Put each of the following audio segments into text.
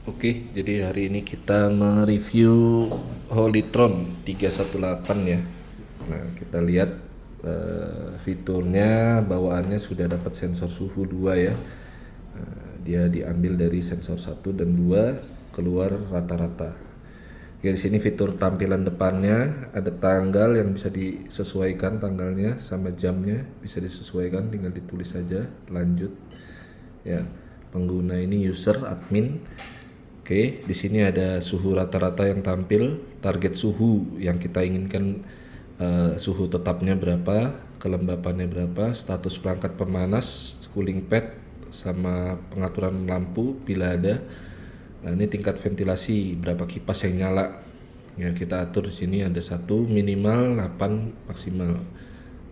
Oke, jadi hari ini kita mereview Holytron 318 ya. Nah, kita lihat fiturnya, bawaannya sudah dapat sensor suhu 2 ya. Dia diambil dari sensor 1 dan 2, keluar rata-rata. Oke, di sini fitur tampilan depannya ada tanggal yang bisa disesuaikan, tanggalnya sama jamnya bisa disesuaikan, tinggal ditulis saja lanjut. Ya, pengguna ini user admin. Oke, di sini ada suhu rata-rata yang tampil, target suhu yang kita inginkan, suhu tetapnya berapa, kelembapannya berapa, status perangkat pemanas, cooling pad, sama pengaturan lampu bila ada. Nah, ini tingkat ventilasi, berapa kipas yang nyala. Ya, kita atur di sini ada 1 minimal, 8 maksimal.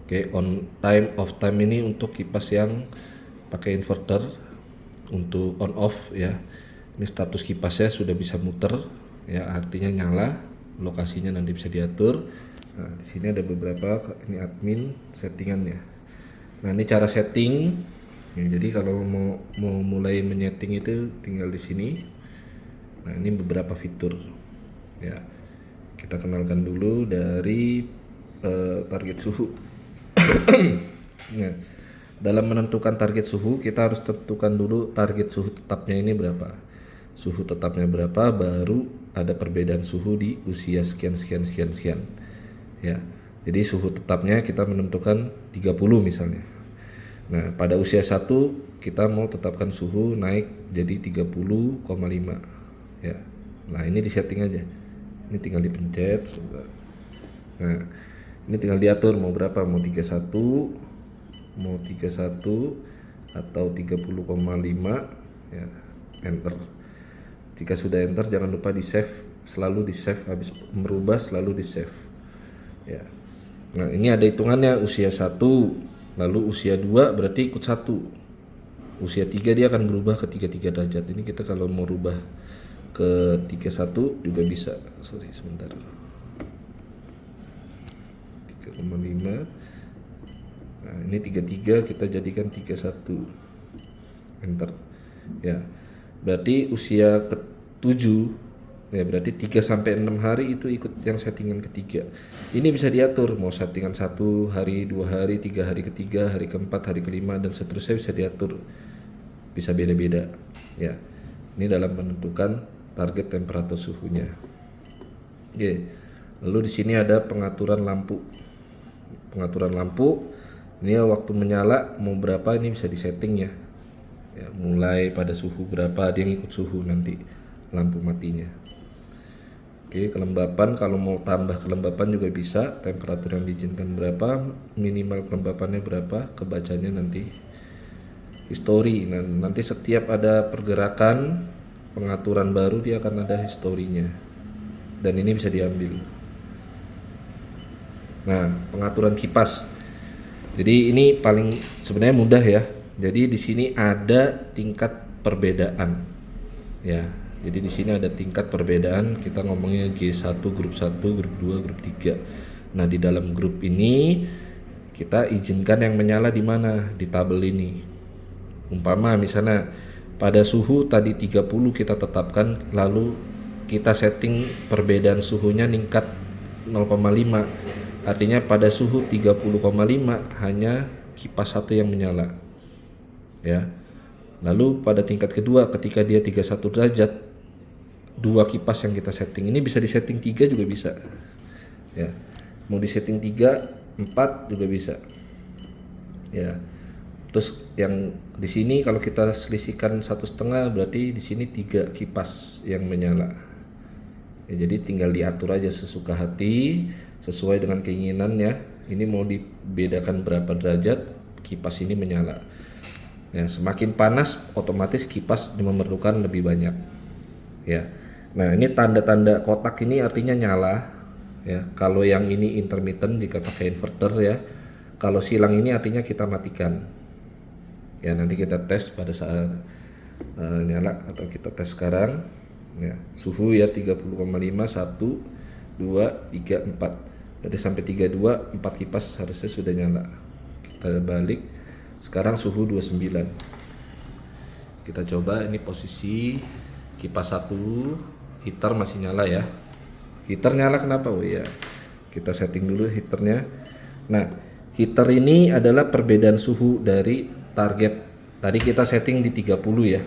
Oke, on time, off time ini untuk kipas yang pakai inverter, untuk on off ya. Ini status kipasnya sudah bisa muter ya, artinya nyala, lokasinya nanti bisa diatur. Nah, di sini ada beberapa, ini admin settingannya. Nah, ini cara setting ya, jadi kalau mau mulai menyeting itu tinggal di sini. Nah, ini beberapa fitur ya, kita kenalkan dulu dari target suhu. Nah, dalam menentukan target suhu kita harus tentukan dulu target suhu tetapnya ini berapa. Suhu tetapnya berapa, baru ada perbedaan suhu di usia sekian sekian sekian sekian ya. Jadi suhu tetapnya kita menentukan 30 misalnya. Nah, pada usia 1 kita mau tetapkan suhu naik jadi 30,5 ya. Nah, ini disetting aja, ini tinggal dipencet. Nah, ini tinggal diatur mau berapa, mau 31, mau 31 atau 30,5 ya, enter. Jika sudah enter, jangan lupa di save, selalu di save, habis merubah selalu di save ya. Nah, ini ada hitungannya, usia 1 lalu usia 2 berarti ikut 1, usia 3 dia akan berubah ke 33 derajat. Ini kita kalau mau rubah ke 31 juga bisa, sorry sebentar, 3,5. Nah, ini 33 kita jadikan 31, enter ya. Berarti usia ke-7 ya, berarti 3 sampai 6 hari itu ikut yang settingan ketiga. Ini bisa diatur mau settingan 1 hari, 2 hari, 3 hari ketiga, hari keempat, hari kelima dan seterusnya bisa diatur. Bisa beda-beda ya. Ini dalam menentukan target temperatur suhunya. Oke. Lalu di sini ada pengaturan lampu. Pengaturan lampu ini waktu menyala mau berapa, ini bisa disetting ya. Ya, mulai pada suhu berapa dia ngikut suhu nanti lampu matinya. Oke, kelembapan kalau mau tambah kelembapan juga bisa, temperatur yang diizinkan berapa, minimal kelembapannya berapa, kebacanya nanti history. Nah, nanti setiap ada pergerakan pengaturan baru dia akan ada historinya dan ini bisa diambil. Nah, pengaturan kipas, jadi ini paling sebenarnya mudah ya. Jadi di sini ada tingkat perbedaan ya. Jadi di sini ada tingkat perbedaan, kita ngomongnya G1, grup 1, grup 2, grup 3. Nah, di dalam grup ini kita izinkan yang menyala di mana? Di tabel ini. Umpama misalnya pada suhu tadi 30 kita tetapkan, lalu kita setting perbedaan suhunya ningkat 0,5. Artinya pada suhu 30,5 hanya kipas 1 yang menyala. Ya. Lalu pada tingkat kedua ketika dia 31 derajat, 2 kipas yang kita setting ini bisa disetting 3 juga bisa. Ya. Mau disetting 3, 4 juga bisa. Ya. Terus yang di sini kalau kita selisihkan 1,5 berarti di sini 3 kipas yang menyala. Ya, jadi tinggal diatur aja sesuka hati sesuai dengan keinginan ya. Ini mau dibedakan berapa derajat kipas ini menyala. Ya, semakin panas otomatis kipas memerlukan lebih banyak ya. Nah, ini tanda-tanda kotak ini artinya nyala ya. Kalau yang ini intermittent jika pakai inverter ya. Kalau silang ini artinya kita matikan ya. Nanti kita tes pada saat nyala atau kita tes sekarang ya. Suhu ya 30,5, 1, 2, 3, 4. Jadi sampai 32 4 kipas harusnya sudah nyala. Kita balik. Sekarang suhu 29. Kita coba ini posisi kipas 1, heater masih nyala ya. Heater nyala kenapa? Oh iya, kita setting dulu heaternya. Nah, heater ini adalah perbedaan suhu dari target. Tadi kita setting di 30 ya.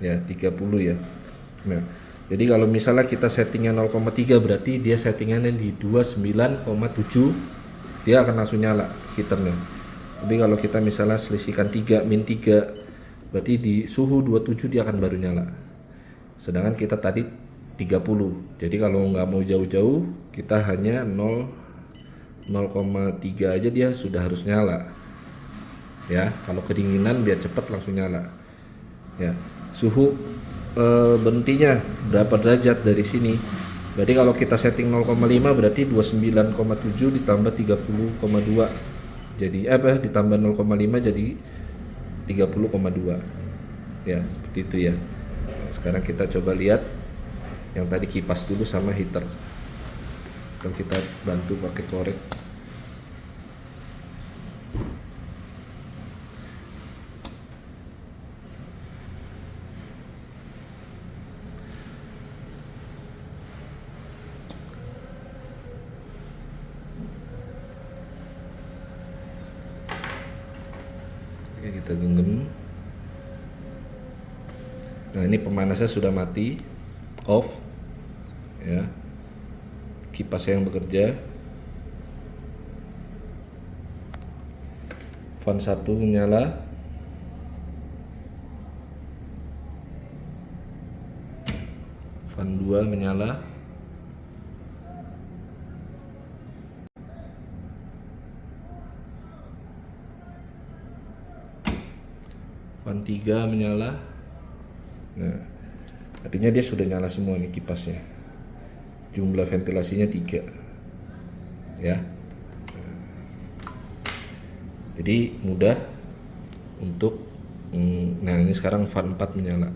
Ya, 30 ya. Nah, jadi kalau misalnya kita settingnya 0,3 berarti dia settingannya di 29,7, dia akan langsung nyala heaternya. Tapi kalau kita misalnya selisihkan 3 min 3 berarti di suhu 27 dia akan baru nyala. Sedangkan kita tadi 30. Jadi kalau nggak mau jauh-jauh, kita hanya 0,3 aja dia sudah harus nyala. Ya, kalau kedinginan biar cepat langsung nyala. Ya, suhu berhentinya berapa derajat dari sini. Berarti kalau kita setting 0,5 berarti 29,7 ditambah 30,2. Jadi ditambah 0,5 jadi 30,2. Ya, seperti itu ya. Sekarang kita coba lihat yang tadi kipas dulu sama heater. Atau kita bantu pakai korek. Oke, kita genggam. Nah, ini pemanasnya sudah mati, off ya, kipasnya yang bekerja, fan 1 menyala, fan 2 menyala, fan 3 menyala. Nah, artinya dia sudah nyala semua nih kipasnya. Jumlah ventilasinya 3 ya. Jadi mudah untuk nah ini sekarang fan 4 menyala.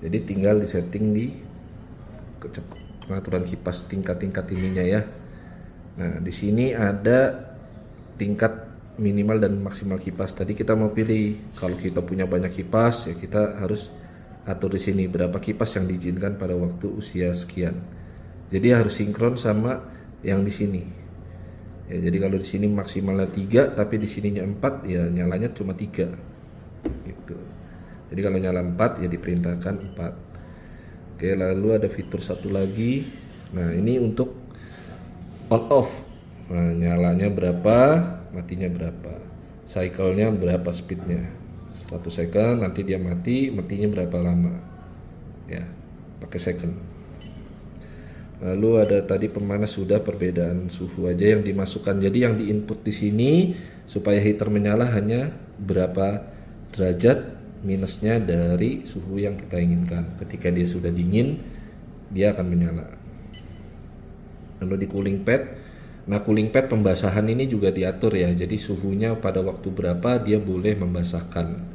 Jadi tinggal disetting di pengaturan kipas tingkat-tingkat ininya ya. Nah, di sini ada tingkat minimal dan maksimal kipas. Tadi kita mau pilih, kalau kita punya banyak kipas ya kita harus atur di sini berapa kipas yang diizinkan pada waktu usia sekian. Jadi harus sinkron sama yang di sini. Ya, jadi kalau di sini maksimalnya 3 tapi di sininya 4 ya nyalanya cuma 3. Gitu. Jadi kalau nyala 4 ya diperintahkan 4. Oke, lalu ada fitur satu lagi. Nah, ini untuk on off. Nah, nyalanya berapa, matinya berapa. Cycle-nya berapa speednya. 100 second nanti dia mati, matinya berapa lama ya, pakai second. Lalu ada tadi pemanas sudah, perbedaan suhu aja yang dimasukkan. Jadi yang diinput di sini supaya heater menyala hanya berapa derajat minusnya dari suhu yang kita inginkan. Ketika dia sudah dingin dia akan menyala. Lalu di cooling pad, nah cooling pad pembasahan ini juga diatur ya. Jadi suhunya pada waktu berapa dia boleh membasahkan.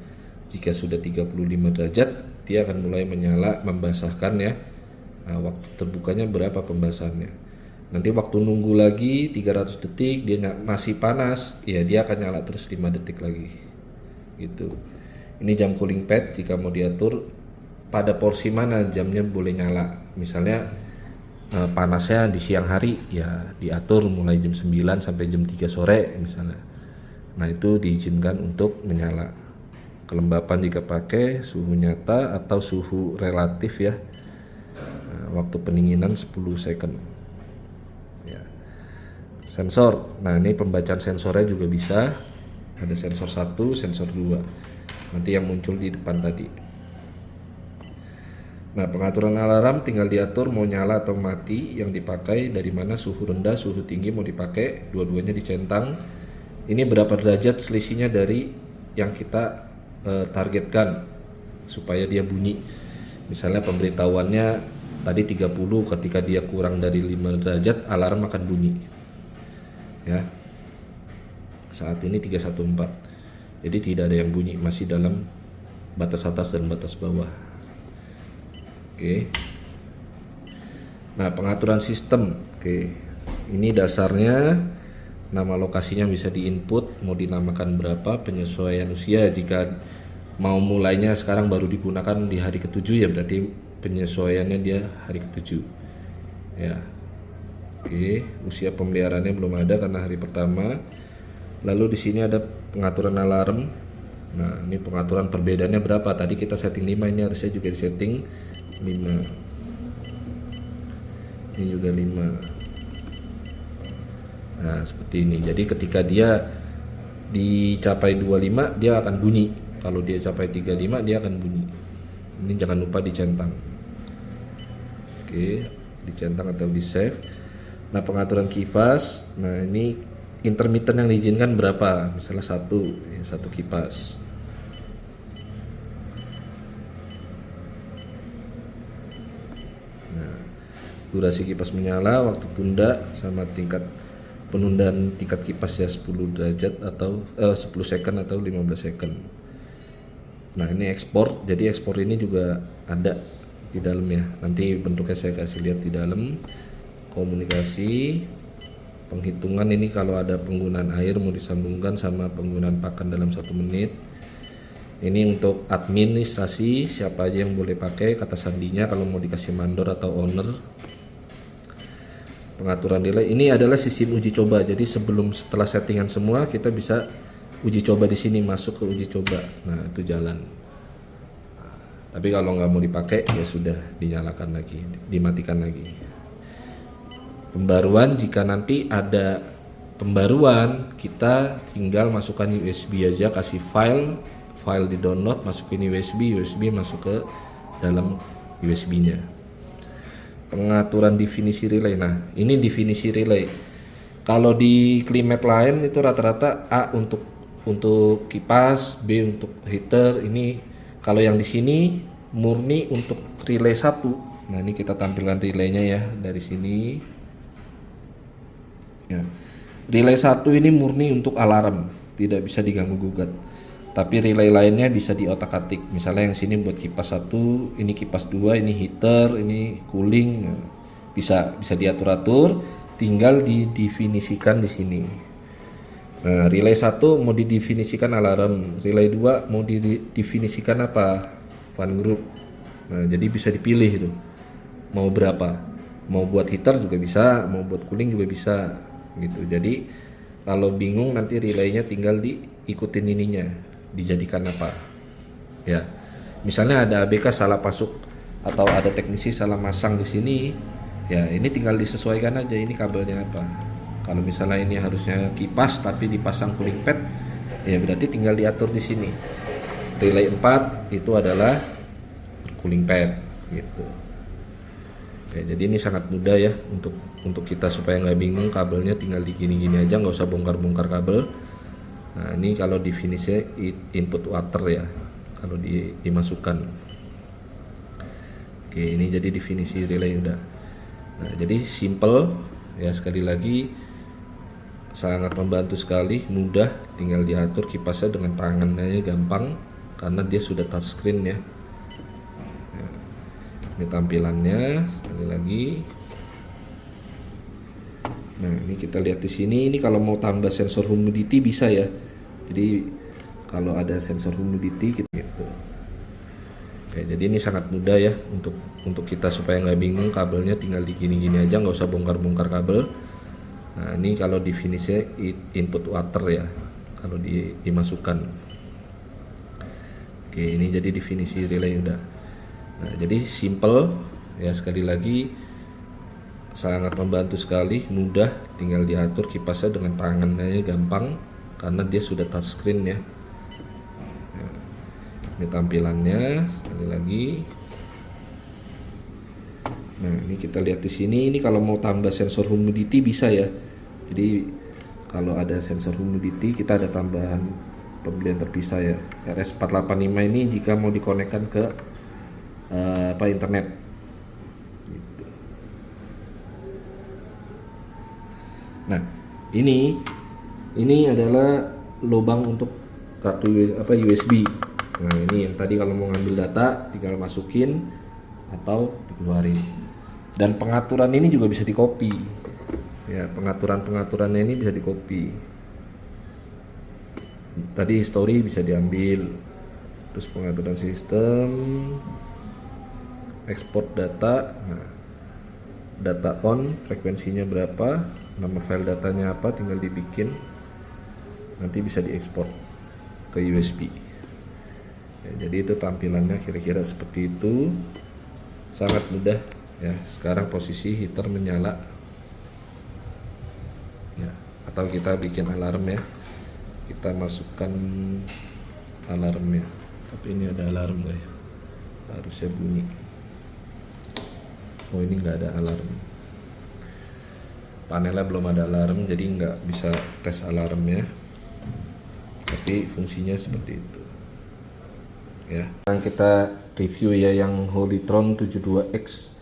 Jika sudah 35 derajat dia akan mulai menyala membasahkan ya. Nah, waktu terbukanya berapa pembasahannya. Nanti waktu nunggu lagi 300 detik dia masih panas, ya dia akan nyala terus 5 detik lagi. Gitu. Ini jam cooling pad jika mau diatur pada porsi mana jamnya boleh nyala. Misalnya panasnya di siang hari ya diatur mulai jam 9 sampai jam 3 sore misalnya. Nah, itu diizinkan untuk menyala. Kelembapan jika pakai suhu nyata atau suhu relatif ya. Nah, waktu pendinginan 10 second. Ya. Sensor. Nah, ini pembacaan sensornya juga bisa. Ada sensor 1, sensor 2. Nanti yang muncul di depan tadi. Nah, pengaturan alarm tinggal diatur mau nyala atau mati, yang dipakai dari mana, suhu rendah, suhu tinggi mau dipakai, dua-duanya dicentang. Ini berapa derajat selisihnya dari yang kita targetkan supaya dia bunyi. Misalnya pemberitahuannya tadi 30, ketika dia kurang dari 5 derajat alarm akan bunyi. Ya. Saat ini 314. Jadi tidak ada yang bunyi, masih dalam batas atas dan batas bawah. Oke. Nah, pengaturan sistem. Oke. Ini dasarnya, nama lokasinya bisa diinput, mau dinamakan berapa, penyesuaian usia. Jika mau mulainya sekarang baru digunakan di hari ke-7 ya berarti penyesuaiannya dia hari ke-7 ya. Oke, usia pemeliharaannya belum ada karena hari pertama. Lalu di sini ada pengaturan alarm. Nah, ini pengaturan perbedaannya berapa? Tadi kita setting 5, ini harusnya juga disetting 5. Ini juga 5. Nah, seperti ini. Jadi ketika dia dicapai 25 dia akan bunyi. Kalau dia capai 35 dia akan bunyi. Ini jangan lupa dicentang. Oke, dicentang atau di save. Nah, pengaturan kipas. Nah, ini intermittent yang diizinkan berapa? Misalnya 1 kipas. Nah, durasi kipas menyala, waktu tunda, sama tingkat penundaan tingkat kipas ya 10 derajat atau 10 second atau 15 second. Nah, ini ekspor. Jadi ekspor ini juga ada di dalam ya. Nanti bentuknya saya kasih lihat di dalam. Komunikasi, penghitungan ini kalau ada penggunaan air mau disambungkan sama penggunaan pakan dalam 1 menit. Ini untuk administrasi, siapa aja yang boleh pakai, kata sandinya kalau mau dikasih mandor atau owner. Pengaturan delay ini adalah sistem uji coba. Jadi setelah settingan semua kita bisa uji coba di sini, masuk ke uji coba. Nah, itu jalan. Tapi kalau nggak mau dipakai ya sudah dinyalakan lagi, dimatikan lagi. Pembaruan, jika nanti ada pembaruan kita tinggal masukkan USB aja, kasih file di download, masukin USB masuk ke dalam USB-nya. Pengaturan definisi relay. Nah, ini definisi relay. Kalau di Klimet lain itu rata-rata A untuk kipas, B untuk heater. Ini kalau yang di sini murni untuk relay 1. Nah, ini kita tampilkan relaynya ya dari sini. Ya. Relay 1 ini murni untuk alarm, tidak bisa diganggu gugat. Tapi relay lainnya bisa diotak-atik. Misalnya yang sini buat kipas 1, ini kipas 2, ini heater, ini cooling. Bisa diatur-atur, tinggal didefinisikan di sini. Nah, relay 1 mau didefinisikan alarm, relay 2 mau didefinisikan apa? Fan group. Nah, jadi bisa dipilih itu. Mau berapa? Mau buat heater juga bisa, mau buat cooling juga bisa gitu. Jadi kalau bingung nanti relaynya tinggal diikutin ininya, dijadikan apa ya. Misalnya ada ABK salah pasuk atau ada teknisi salah masang di sini ya, ini tinggal disesuaikan aja ini kabelnya apa. Kalau misalnya ini harusnya kipas tapi dipasang cooling pad ya, berarti tinggal diatur di sini. Relay 4 itu adalah cooling pad gitu. Oke, jadi ini sangat mudah ya untuk kita supaya nggak bingung, kabelnya tinggal digini-gini aja, nggak usah bongkar-bongkar kabel. Nah, ini kalau definisinya input water ya, kalau dimasukkan. Oke, ini jadi definisi relay udah. Nah, jadi simple ya, sekali lagi sangat membantu sekali, mudah, tinggal diatur kipasnya dengan tangannya gampang karena dia sudah touchscreen ya. Ini tampilannya sekali lagi. Nah, ini kita lihat di sini. Ini kalau mau tambah sensor humidity bisa ya. Jadi kalau ada sensor humidity gitu. Oke, jadi ini sangat mudah ya untuk kita supaya nggak bingung, kabelnya tinggal digini-gini aja, nggak usah bongkar-bongkar kabel. Nah, ini kalau definisinya input water ya, kalau dimasukkan. Oke, ini jadi definisi relay udah. Nah, jadi simple ya, sekali lagi sangat membantu sekali, mudah, tinggal diatur kipasnya dengan tangannya gampang karena dia sudah touchscreen ya. Ini tampilannya sekali lagi. Nah, ini kita lihat di sini. Ini kalau mau tambah sensor humidity bisa ya. Jadi kalau ada sensor humidity kita ada tambahan pembelian terpisah ya. RS485 ini jika mau dikonekkan ke internet gitu. Nah, ini adalah lubang untuk kartu USB. Nah, ini yang tadi kalau mau ngambil data tinggal masukin atau dikeluarin. Dan pengaturan ini juga bisa di-copy. Ya, pengaturannya ini bisa di-copy. Tadi history bisa diambil. Terus pengaturan sistem. ekspor data. Nah, data on, frekuensinya berapa, nama file datanya apa, tinggal dibikin, nanti bisa diekspor ke USB. Ya, jadi itu tampilannya kira-kira seperti itu, sangat mudah ya. Sekarang posisi heater menyala ya, atau kita bikin alarm ya, kita masukkan alarmnya, tapi ini ada alarm nggak ya, harusnya bunyi. Oh, ini nggak ada alarm, panelnya belum ada alarm, jadi nggak bisa tes alarmnya, tapi fungsinya seperti itu ya. Sekarang kita review ya yang Holytron 72X.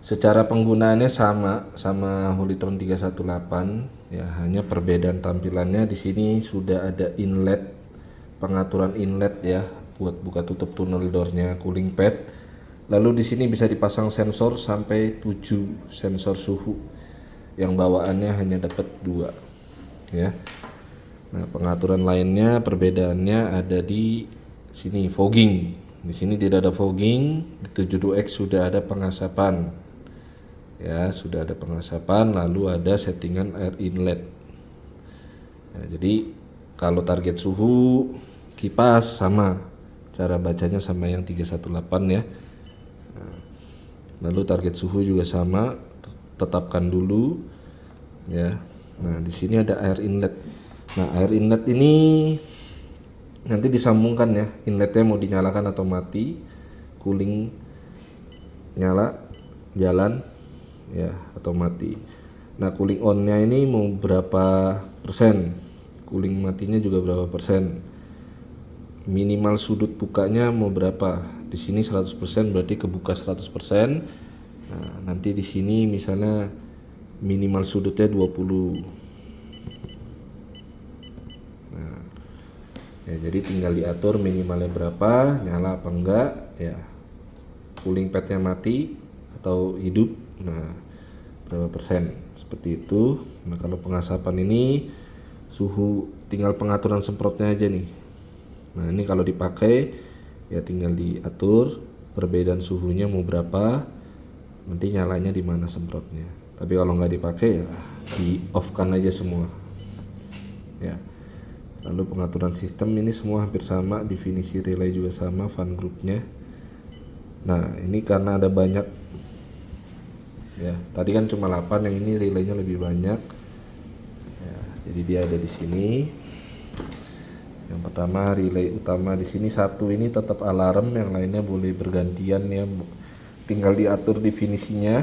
Secara penggunaannya sama Holytron 318 ya, hanya perbedaan tampilannya di sini sudah ada inlet, pengaturan inlet ya buat buka tutup tunnel door-nya, cooling pad. Lalu di sini bisa dipasang sensor sampai 7 sensor suhu, yang bawaannya hanya dapat 2 ya. Nah, pengaturan lainnya perbedaannya ada di sini fogging. Di sini tidak ada fogging, di 72X sudah ada pengasapan. Ya, sudah ada pengasapan, lalu ada settingan air inlet. Ya, jadi kalau target suhu kipas sama, cara bacanya sama yang 318 ya. Nah, lalu target suhu juga sama, tetapkan dulu ya. Nah, di sini ada air inlet. Nah, air inlet ini nanti disambungkan ya, inletnya mau dinyalakan atau mati, cooling nyala, jalan ya, atau mati. Nah, cooling on-nya ini mau berapa persen, cooling matinya juga berapa persen, minimal sudut bukanya mau berapa. Di sini 100% berarti kebuka 100%. Nah, nanti di sini misalnya minimal sudutnya 20. Ya, jadi tinggal diatur minimalnya berapa, nyala apa enggak ya, cooling padnya mati atau hidup, nah berapa persen, seperti itu. Nah, kalau pengasapan ini suhu tinggal pengaturan semprotnya aja nih. Nah, ini kalau dipakai ya tinggal diatur perbedaan suhunya mau berapa, nanti nyalanya di mana semprotnya. Tapi kalau nggak dipakai ya di off kan aja semua ya. Lalu pengaturan sistem ini semua hampir sama, definisi relay juga sama, fan groupnya. Nah, ini karena ada banyak ya, tadi kan cuma 8, yang ini relaynya lebih banyak ya, jadi dia ada di sini. Yang pertama relay utama di sini satu, ini tetap alarm, yang lainnya boleh bergantian ya, tinggal diatur definisinya.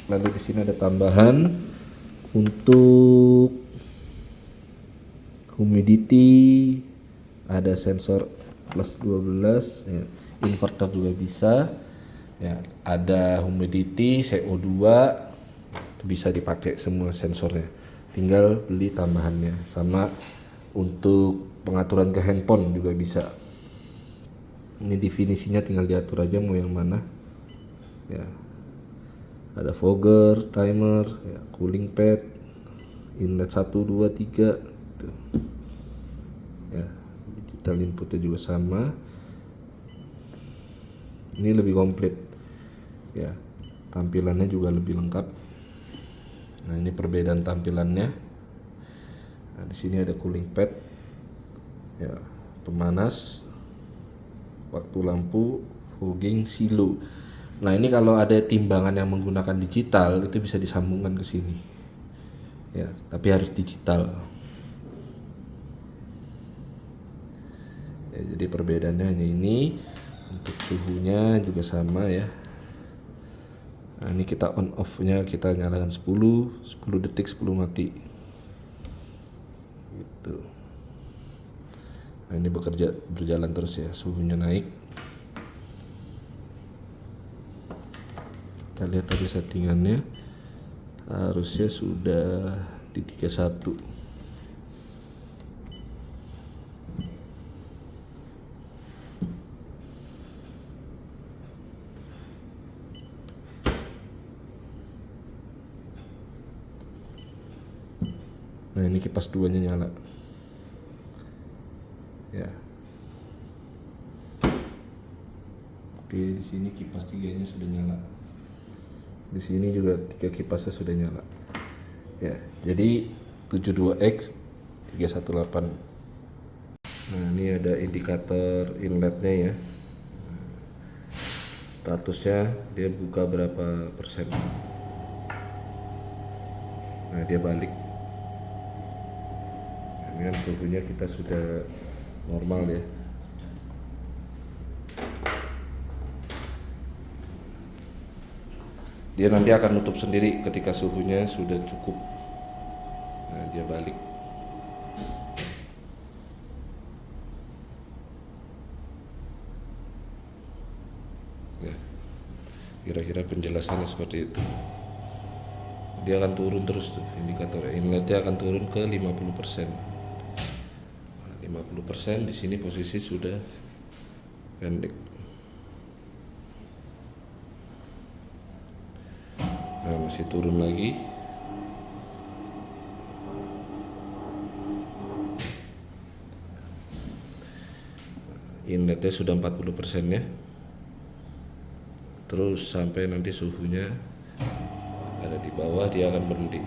Lalu di sini ada tambahan untuk humidity, ada sensor plus 12 ya, inverter juga bisa ya, ada humidity, CO2 bisa dipakai semua sensornya, tinggal beli tambahannya. Sama untuk pengaturan ke handphone juga bisa, ini definisinya tinggal diatur aja mau yang mana ya. Ada fogger, timer ya, cooling pad, inlet 1 2 3 gitu. Ya, digital inputnya juga sama. Ini lebih komplit ya, tampilannya juga lebih lengkap. Nah, ini perbedaan tampilannya. Nah, di sini ada cooling pad ya, pemanas, waktu lampu, fogging, silo. Nah, ini kalau ada timbangan yang menggunakan digital itu bisa disambungkan ke sini ya, tapi harus digital ya. Jadi perbedaannya hanya ini. Untuk suhunya juga sama ya. Nah, ini kita on off nya kita nyalakan 10 detik 10 mati gitu. Nah, ini bekerja berjalan terus ya, suhunya naik. Kita lihat tadi settingannya harusnya sudah di 31. Nah, ini kipas 2 nya nyala ya. Oke, di sini kipas tiganya sudah nyala. Di sini juga 3 kipasnya sudah nyala. Ya, jadi 72X 318. Nah, ini ada indikator inletnya ya. Statusnya dia buka berapa persen. Nah, dia balik. Nah, ini kan suhunya kita sudah normal ya. Dia nanti akan nutup sendiri ketika suhunya sudah cukup. Nah, dia balik. Ya, kira-kira penjelasannya seperti itu. Dia akan turun terus tuh, indikator inletnya akan turun ke 50%. 50% di sini posisi sudah pendek. Nah, masih turun lagi. Inletnya sudah 40% ya. Terus sampai nanti suhunya ada di bawah, dia akan berhenti.